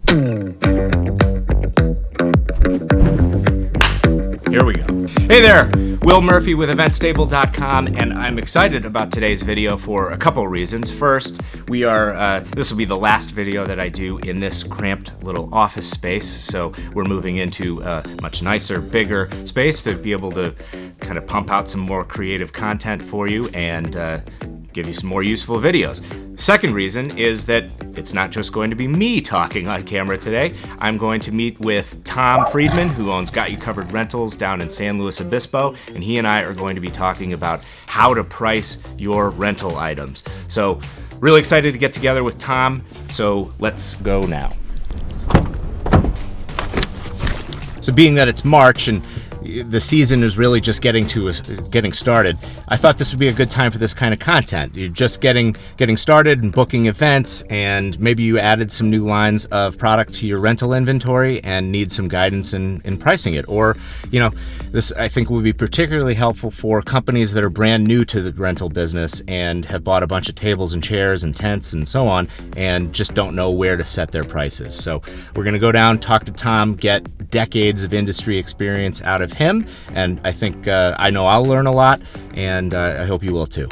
Here we go. Hey there, Will Murphy with EventStable.com, and I'm excited about today's video for a couple of reasons. First, this will be the last video that I do in this cramped little office space, so we're moving into a much nicer, bigger space to be able to kind of pump out some more creative content for you and give you some more useful videos. Second reason is that it's not just going to be me talking on camera today. I'm going to meet with Tom Friedman, who owns Got You Covered Rentals down in San Luis Obispo, and he and I are going to be talking about how to price your rental items. So, really excited to get together with Tom, so let's go now. So being that it's March and the season is really just getting started, I thought this would be a good time for this kind of content. You're just getting started and booking events, and maybe you added some new lines of product to your rental inventory and need some guidance in pricing it. Or, this I think would be particularly helpful for companies that are brand new to the rental business and have bought a bunch of tables and chairs and tents and so on and just don't know where to set their prices. So we're gonna go down, talk to Tom, get decades of industry experience out of him, and I think I know I'll learn a lot, and I hope you will too.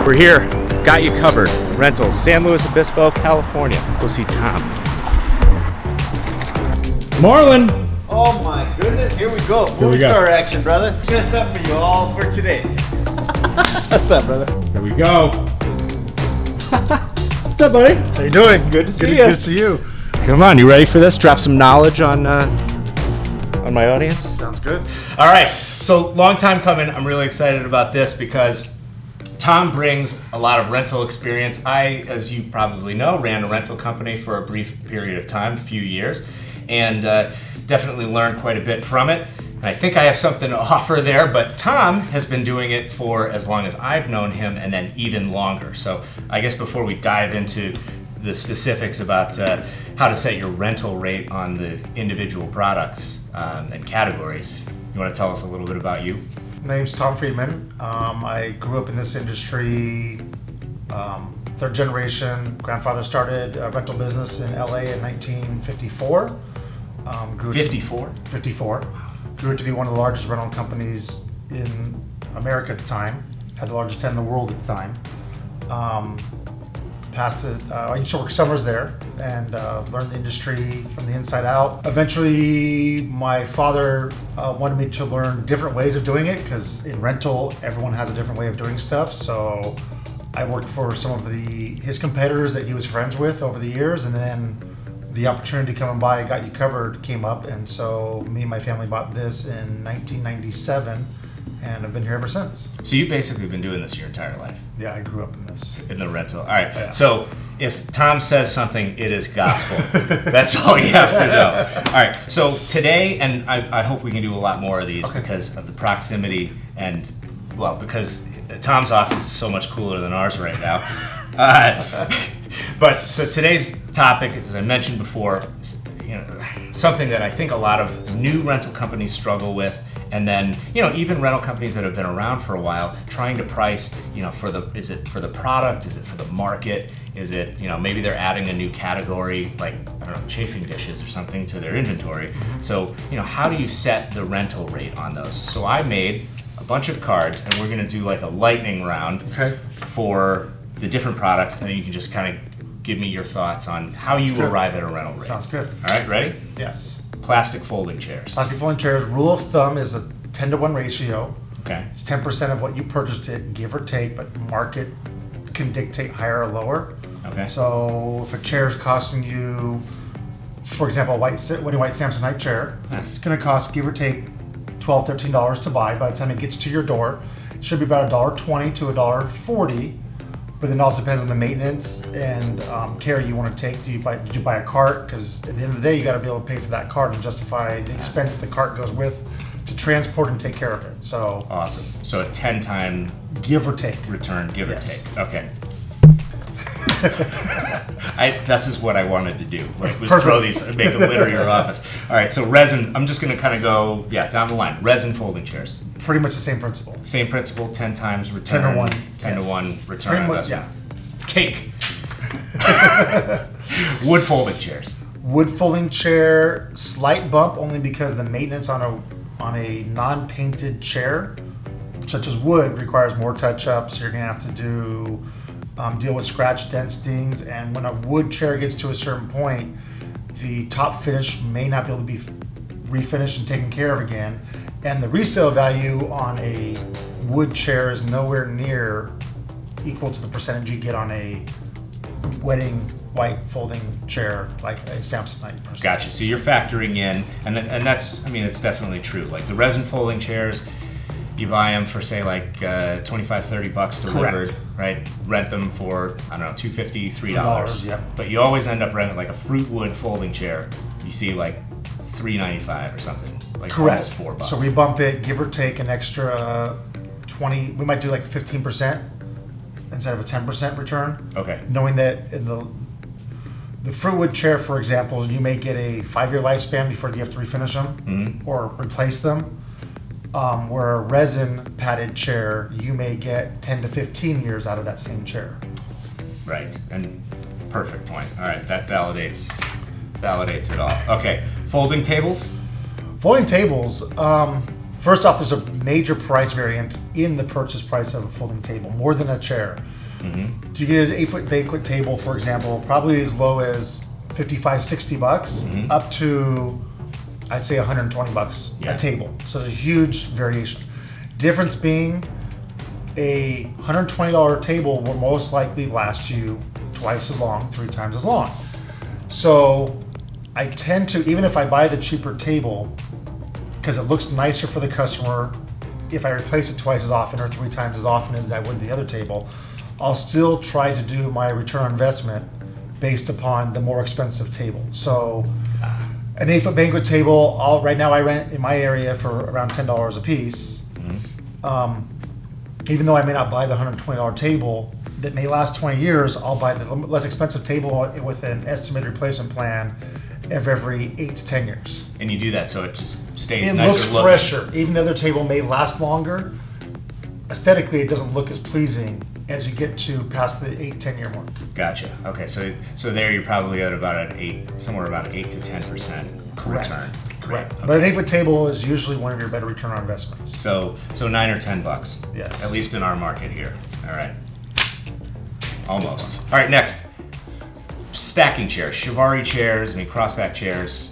We're here, Got You Covered Rentals, San Luis Obispo, California. Let's go see Tom. Marlon! Oh my goodness, here we go. Movie star action, brother. Dressed up for you all for today. What's up, brother? Here we go. What's up, buddy? How you doing? Good to see you. Good to see you. Come on, you ready for this? Drop some knowledge on my audience? Sounds good. All right, so long time coming. I'm really excited about this because Tom brings a lot of rental experience. I, as you probably know, ran a rental company for a brief period of time, a few years, and definitely learned quite a bit from it. And I think I have something to offer there, but Tom has been doing it for as long as I've known him and then even longer. So I guess before we dive into the specifics about how to set your rental rate on the individual products and categories, you want to tell us a little bit about you? My name's Tom Friedman. I grew up in this industry, third generation. Grandfather started a rental business in LA in 1954. 54. Grew it to be one of the largest rental companies in America at the time. Had the largest 10 in the world at the time. I used to work summers there and learned the industry from the inside out. Eventually, my father wanted me to learn different ways of doing it because in rental, everyone has a different way of doing stuff. So I worked for some of his competitors that he was friends with over the years, and then the opportunity to come and buy Got You Covered came up, and so me and my family bought this in 1997, and I've been here ever since. So you've basically been doing this your entire life? Yeah, I grew up in this. In the rental. All right, yeah. So if Tom says something, it is gospel. That's all you have to know. All right, so today, and I hope we can do a lot more of these because of the proximity and, well, because Tom's office is so much cooler than ours right now. But so today's topic, as I mentioned before, is, something that I think a lot of new rental companies struggle with, and then even rental companies that have been around for a while, trying to price, is it for the product, is it for the market, is it maybe they're adding a new category like chafing dishes or something to their inventory. So how do you set the rental rate on those? So I made a bunch of cards, and we're going to do like a lightning round for the different products, and then you can just kind of give me your thoughts on how you arrive at a rental rate. Sounds good. All right, ready? Yes. Plastic folding chairs. Plastic folding chairs, rule of thumb is a 10-to-1 ratio. Okay. It's 10% of what you purchased it, give or take, but market can dictate higher or lower. Okay. So if a chair is costing you, for example, a white Samsonite chair, it's going to cost, give or take, $12, $13 to buy. By the time it gets to your door, it should be about $1.20 to $1.40. But then it also depends on the maintenance and care you want to take. Did you buy a cart? Because at the end of the day, you got to be able to pay for that cart and justify the expense the cart goes with to transport and take care of it. So awesome. So a 10-time give or take return, give or take. Okay. This is what I wanted to do. Was throw these, make a litter in your office. All right. So resin. I'm just going to kind of go down the line. Resin folding chairs. Pretty much the same principle. Same principle. 10 times return. 10 to 1. 10 to 1 return on investment. Cake. Wood folding chairs. Wood folding chair, slight bump only because the maintenance on a non-painted chair, such as wood, requires more touch-ups. You're gonna have to deal with scratch, dent, stings, and when a wood chair gets to a certain point, the top finish may not be able to be refinished and taken care of again, and the resale value on a wood chair is nowhere near equal to the percentage you get on a wedding white folding chair like a Samsonite person. Gotcha. So you're factoring in, and that's, I mean, it's definitely true. Like the resin folding chairs, you buy them for say like $25-$30 delivered, Correct. right? Rent them for, I don't know, $2.50, $3. Yep. But you always end up renting like a fruit wood folding chair. You see like $3.95 or something, like Correct. almost $4. So we bump it, give or take an extra 20. We might do like 15% instead of a 10% return. Okay. Knowing that in the fruitwood chair, for example, you may get a 5-year lifespan before you have to refinish them or replace them. Where a resin padded chair, you may get 10 to 15 years out of that same chair. Right, and perfect point. All right, that validates it all. Okay, folding tables. Folding tables, first off, there's a major price variance in the purchase price of a folding table, more than a chair. Mm-hmm. You get an 8-foot banquet table, for example, probably as low as $55-$60, up to, I'd say, $120 a table. So there's a huge variation. Difference being, a $120 table will most likely last you twice as long, 3 times as long. So I tend to, even if I buy the cheaper table, because it looks nicer for the customer, if I replace it twice as often or 3 times as often as I would the other table, I'll still try to do my return on investment based upon the more expensive table. So an 8-foot banquet table, right now I rent in my area for around $10 a piece. Even though I may not buy the $120 table that may last 20 years, I'll buy the less expensive table with an estimated replacement plan every 8 to 10 years. And you do that so it just stays It nicer looks looking. fresher. Even the other table may last longer. Aesthetically, it doesn't look as pleasing as you get to past the 8-10 year mark. Gotcha. Okay, so there you're probably at about somewhere about 8 to 10% Correct. return. Correct. Okay. But an 8-foot table is usually one of your better return on investments. So $9 or $10. Yes. At least in our market here. All right. Almost. All right, next. Stacking chairs, Shivari chairs, crossback chairs.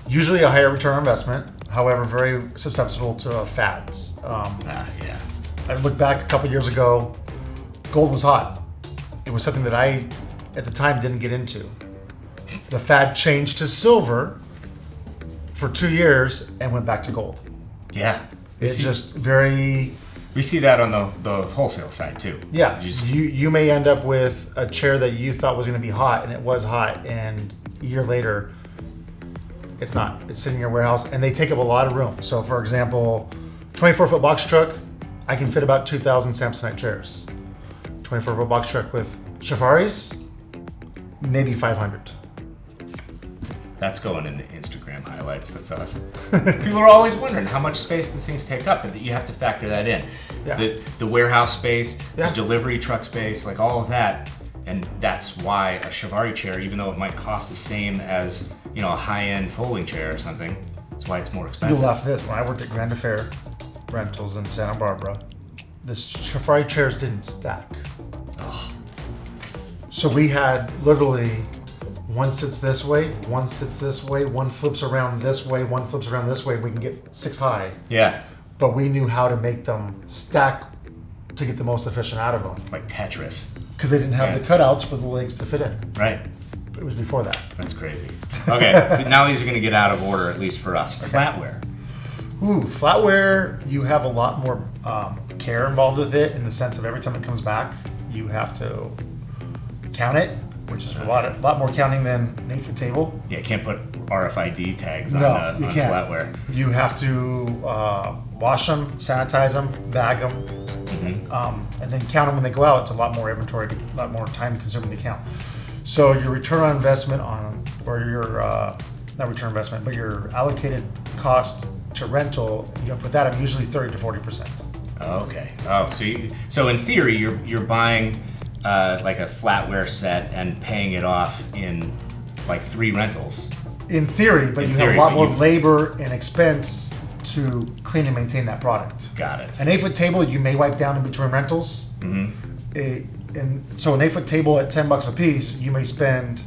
Usually a higher return on investment, however, very susceptible to fads. Yeah. I look back a couple years ago, gold was hot. It was something that I, at the time, didn't get into. The fad changed to silver for 2 years and went back to gold. Yeah. It's just very... We see that on the wholesale side too. Yeah, you may end up with a chair that you thought was going to be hot, and it was hot, and a year later, it's not. It's sitting in your warehouse, and they take up a lot of room. So, for example, 24-foot box truck, I can fit about 2,000 Samsonite chairs. 24-foot box truck with Shivaris, maybe 500. That's going in the Instagram highlights. That's awesome. People are always wondering how much space the things take up, and that you have to factor that in. Yeah. The warehouse space, Yeah. the delivery truck space, like all of that. And that's why a Shivari chair, even though it might cost the same as a high-end folding chair or something, that's why it's more expensive. You'll laugh at this. When I worked at Grand Affair Rentals in Santa Barbara, the Shivari chairs didn't stack. Oh. So we had literally one sits this way, one sits this way, one flips around this way, one flips around this way. We can get 6 high. Yeah. But we knew how to make them stack to get the most efficient out of them. Like Tetris. Because they didn't have the cutouts for the legs to fit in. Right. It was before that. That's crazy. Okay, now these are going to get out of order, at least for us. Flatware. Ooh, flatware, you have a lot more care involved with it in the sense of every time it comes back, you have to count it, which is a lot more counting than an 8-foot table. Yeah, you can't put RFID tags on you can't. flatware. You have to wash them, sanitize them, bag them, and then count them when they go out. It's a lot more inventory, a lot more time consuming to count. So your return on investment or your, not return on investment, but your allocated cost to rental, with that, I'm usually 30 to 40%. Okay. Oh, so in theory, you're buying like a flatware set and paying it off in like 3 rentals. In theory, but In you theory, have a lot but more you- labor and expense to clean and maintain that product. Got it. An 8-foot table you may wipe down in between rentals. And so an 8-foot table at $10 a piece, you may spend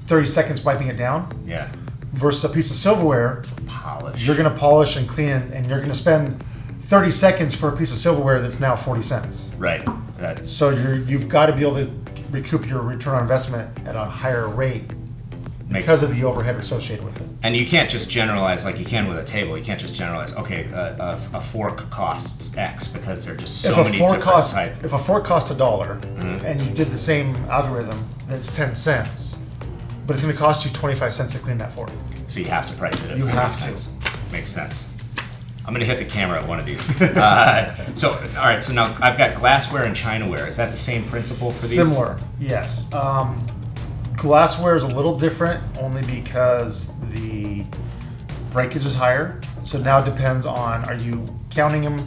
30 seconds wiping it down. Yeah. Versus a piece of silverware, Polish. you're gonna polish and clean it, and you're gonna spend 30 seconds for a piece of silverware that's now 40 cents. Right. That, So you've got to be able to recoup your return on investment at a higher rate because of the overhead associated with it. and you can't just generalize like you can with a table. You can't just generalize, okay, a fork costs X because there are just so many different types. If a fork costs $1 and you did the same algorithm, that's 10 cents, but it's going to cost you 25 cents to clean that fork. So you have to price it at You 40 have to. cents. Makes sense. I'm gonna hit the camera at one of these. So, all right, so now I've got glassware and chinaware. Is that the same principle for these? Similar, yes. Glassware is a little different only because the breakage is higher. So now it depends on, are you counting them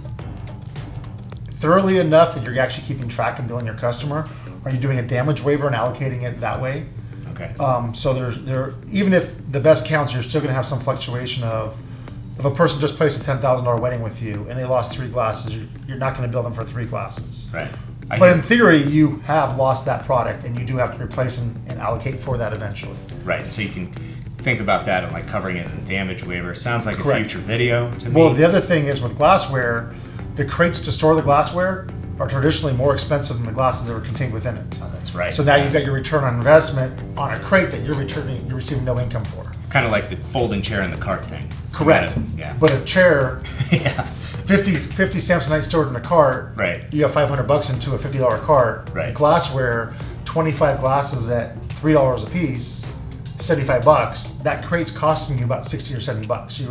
thoroughly enough that you're actually keeping track and billing your customer? Are you doing a damage waiver and allocating it that way? Okay. So there, even if the best counts, you're still going to have some fluctuation of, if a person just placed a $10,000 wedding with you and they lost 3 glasses, you're not going to bill them for 3 glasses. Right. But in theory, you have lost that product and you do have to replace and allocate for that eventually. Right. So you can think about that and like covering it in damage waiver. Sounds like Correct. a future video to me. Well, the other thing is with glassware, the crates to store the glassware are traditionally more expensive than the glasses that are contained within it. Oh, that's right. So now you've got your return on investment on a crate that you're receiving no income for. Kind of like the folding chair in the cart thing. Correct. You gotta- yeah. But a chair, Yeah. 50 Samsonite stored in a cart, Right. you have $500 into a $50 cart. Right. Glassware, 25 glasses at $3 a piece, $75. That crate's costing you about 60 or 70 bucks. So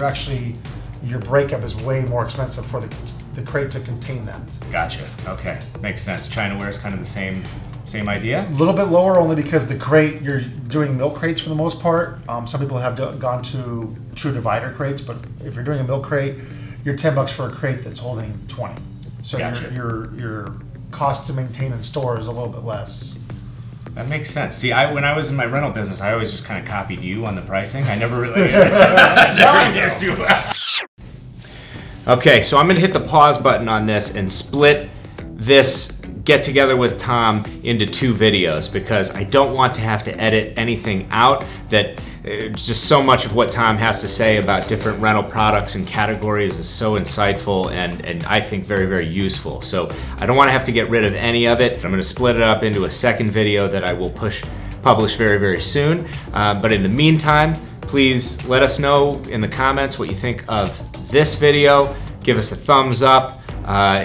your breakup is way more expensive for the crate to contain that. Gotcha. Okay. Makes sense. Chinaware is kind of the same idea. A little bit lower only because the crate, you're doing milk crates for the most part. Some people have gone to true divider crates, but if you're doing a milk crate, you're $10 for a crate that's holding 20. So Gotcha. your cost to maintain and store is a little bit less. That makes sense. See, when I was in my rental business, I always just kind of copied you on the pricing. I never really get to. Okay, so I'm gonna hit the pause button on this and split this get together with Tom into 2 videos because I don't want to have to edit anything out. That just so much of what Tom has to say about different rental products and categories is so insightful and I think very, very useful. So I don't want to have to get rid of any of it. I'm going to split it up into a second video that I will publish very, very soon. But in the meantime, please let us know in the comments what you think of this video. Give us a thumbs up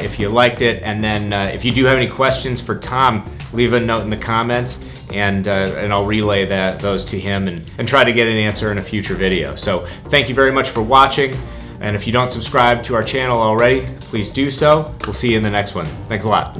if you liked it, and then if you do have any questions for Tom, leave a note in the comments, and I'll relay those to him and try to get an answer in a future video. So thank you very much for watching, and if you don't subscribe to our channel already, please do so. We'll see you in the next one. Thanks a lot.